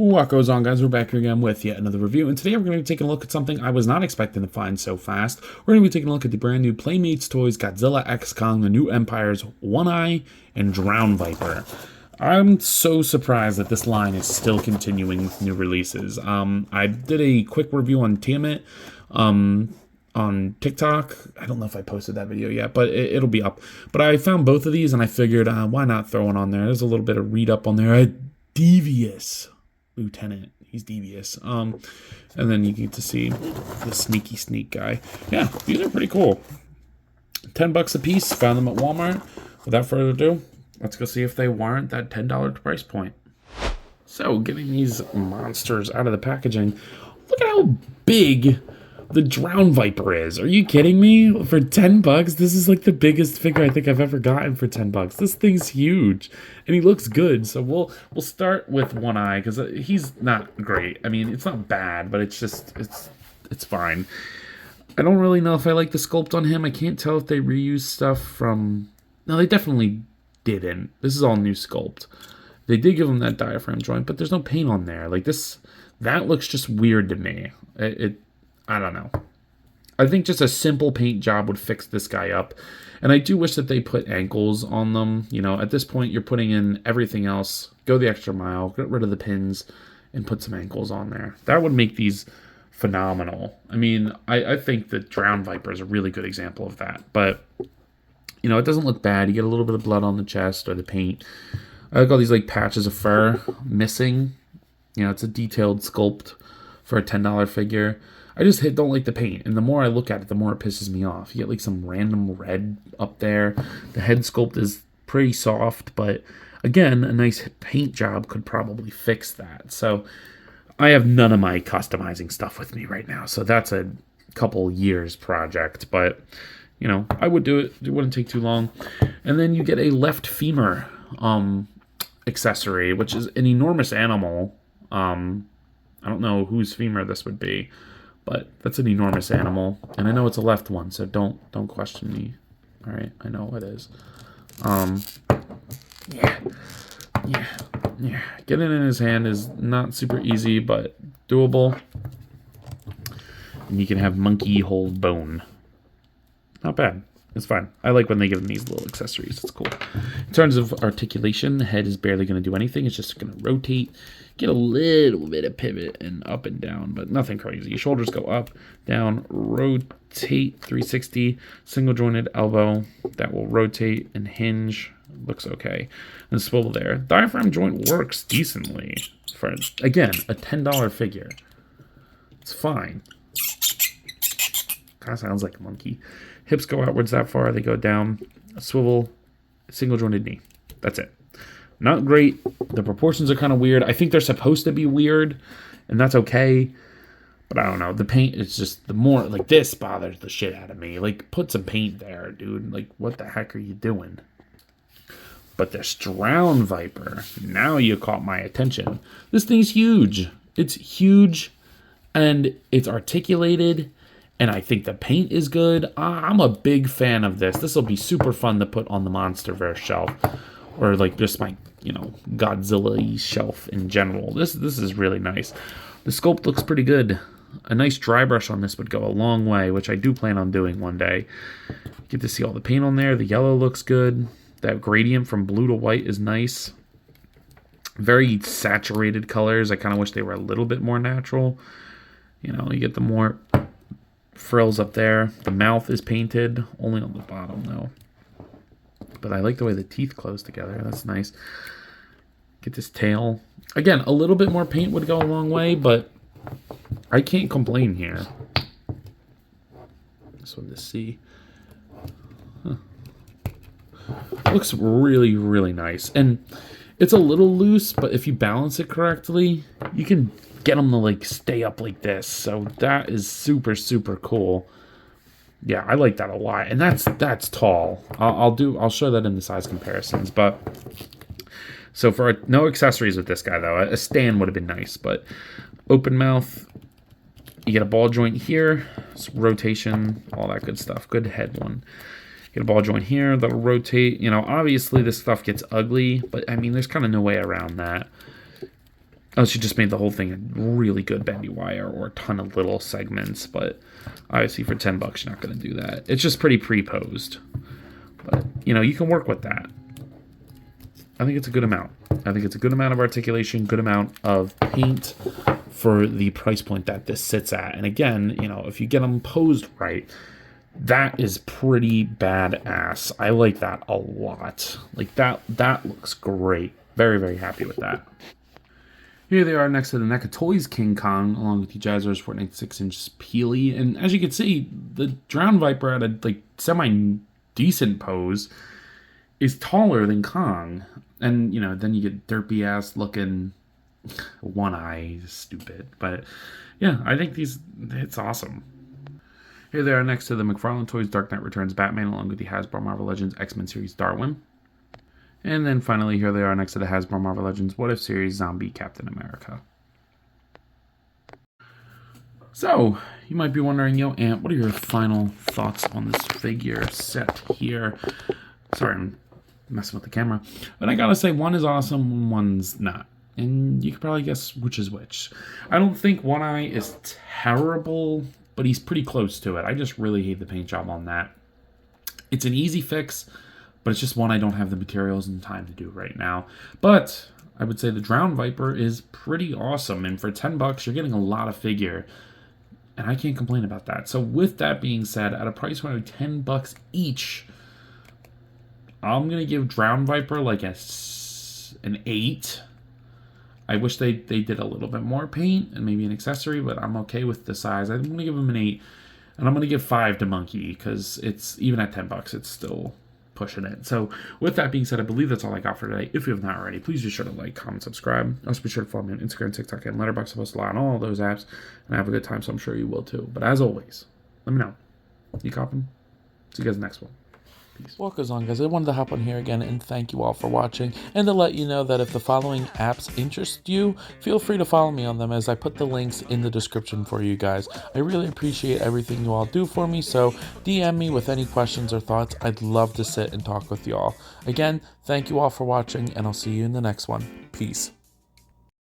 What goes on, guys? We're back here again with yet another review, and today we're going to be taking a look at something I was not expecting to find so fast. We're going to be taking a look at the brand new Playmates Toys Godzilla X Kong, the new Empire's One-Eye and Drownviper. I'm so surprised that this line is still continuing with new releases. I did a quick review on Tiamat on TikTok. I don't know if I posted that video yet, but it'll be up. But I found both of these, and I figured, why not throw one on there? There's a little bit of read-up on there. Devious lieutenant. He's devious. And then you get to see the sneak guy. Yeah, these are pretty cool. $10 a piece. Found them at Walmart. Without further ado, let's go see if they warrant that $10 price point. So, getting these monsters out of the packaging. Look at how big the Drownviper is. Are you kidding me? For $10, this is like the biggest figure I think I've ever gotten for $10. This thing's huge, and he looks good. So we'll start with OneEye because he's not great. I mean, it's not bad, but it's fine. I don't really know if I like the sculpt on him. I can't tell if they reused stuff from. No, they definitely didn't. This is all new sculpt. They did give him that diaphragm joint, but there's no paint on there. Like this, that looks just weird to me. I don't know. I think just a simple paint job would fix this guy up. And I do wish that they put ankles on them. You know, at this point, you're putting in everything else. Go the extra mile. Get rid of the pins and put some ankles on there. That would make these phenomenal. I mean, I think the Drownviper is a really good example of that. But, you know, it doesn't look bad. You get a little bit of blood on the chest or the paint. I like all these, like, patches of fur missing. You know, it's a detailed sculpt for a $10 figure. I just don't like the paint, and the more I look at it, the more it pisses me off. You get like some random red up there. The head sculpt is pretty soft, but again, a nice paint job could probably fix that. So I have none of my customizing stuff with me right now, so that's a couple years project, but you know, I would do it. It wouldn't take too long. And then you get a left femur accessory, which is an enormous animal. I don't know whose femur this would be, but that's an enormous animal, and I know it's a left one, so don't question me. All right, I know it is. Yeah. Getting it in his hand is not super easy, but doable. And you can have monkey hold bone. Not bad. It's fine. I like when they give them these little accessories. It's cool. In terms of articulation, the head is barely going to do anything. It's just going to rotate, get a little bit of pivot and up and down, but nothing crazy. Your shoulders go up, down, rotate 360, single jointed elbow. That will rotate and hinge. Looks okay. And swivel there. Diaphragm joint works decently for, again, a $10 figure. It's fine. Kind of sounds like a monkey. Hips go outwards that far. They go down. A swivel. Single jointed knee. That's it. Not great. The proportions are kind of weird. I think they're supposed to be weird, and that's okay. But I don't know. The paint is just the more like this bothers the shit out of me. Like, put some paint there, dude. Like, what the heck are you doing? But this Drownviper, now you caught my attention. This thing's huge. It's huge, and it's articulated. And I think the paint is good. I'm a big fan of this. This will be super fun to put on the Monsterverse shelf. Or like just my, you know, Godzilla shelf in general. This is really nice. The sculpt looks pretty good. A nice dry brush on this would go a long way, which I do plan on doing one day. Get to see all the paint on there. The yellow looks good. That gradient from blue to white is nice. Very saturated colors. I kind of wish they were a little bit more natural. You know, you get the more frills up there. The mouth is painted, only on the bottom though. But I like the way the teeth close together. That's nice. Get this tail. Again, a little bit more paint would go a long way, but I can't complain here. This one to see. Huh. Looks really, really nice. And it's a little loose, but if you balance it correctly, you can get them to like stay up like this. So that is super, super cool. Yeah, I like that a lot. And that's tall. I'll show that in the size comparisons. But so for no accessories with this guy though. A stand would have been nice, but open mouth. You get a ball joint here, rotation, all that good stuff. Good head one. Get a ball joint here that'll rotate. You know, obviously this stuff gets ugly, but I mean, there's kind of no way around that. Unless you just made the whole thing a really good bendy wire or a ton of little segments, but obviously for $10 you're not going to do that. It's just pretty pre-posed. But, you know, you can work with that. I think it's a good amount. I think it's a good amount of articulation, good amount of paint for the price point that this sits at. And again, you know, if you get them posed right, that is pretty badass. I like that a lot. Like that looks great. Very, very happy with that. Here they are next to the NECA Toys King Kong, along with the Jazzwares 4.96-inch Peely. And as you can see, the Drownviper at a like semi-decent pose is taller than Kong. And, you know, then you get derpy-ass looking OneEye. Stupid. But, yeah, I think it's awesome. Here they are next to the McFarlane Toys Dark Knight Returns Batman, along with the Hasbro Marvel Legends X-Men series Darwin. And then finally, here they are next to the Hasbro Marvel Legends What If series Zombie Captain America. So, you might be wondering, yo, Ant, what are your final thoughts on this figure set here? Sorry, I'm messing with the camera. But I gotta say, one is awesome, one's not. And you can probably guess which is which. I don't think OneEye is terrible, but he's pretty close to it. I just really hate the paint job on that. It's an easy fix, but it's just one I don't have the materials and time to do right now. But I would say the Drownviper is pretty awesome. And for $10, you're getting a lot of figure. And I can't complain about that. So with that being said, at a price point of $10 each, I'm going to give Drownviper like an 8. I wish they did a little bit more paint and maybe an accessory, but I'm okay with the size. I'm going to give them an 8. And I'm going to give 5 to Monkey because it's even at $10, it's still pushing it. So with that being said, I believe that's all I got for today. If you have not already, please be sure to like, comment, subscribe. Also be sure to follow me on Instagram, TikTok, and Letterboxd. I post a lot on all those apps, and I have a good time, so I'm sure you will too. But as always, let me know. You copping? See you guys next one. Peace. What goes on, guys? I wanted to hop on here again and thank you all for watching, and to let you know that if the following apps interest you, feel free to follow me on them, as I put the links in the description for you guys. I really appreciate everything you all do for me, so DM me with any questions or thoughts. I'd love to sit and talk with you all. Again, thank you all for watching, and I'll see you in the next one. Peace.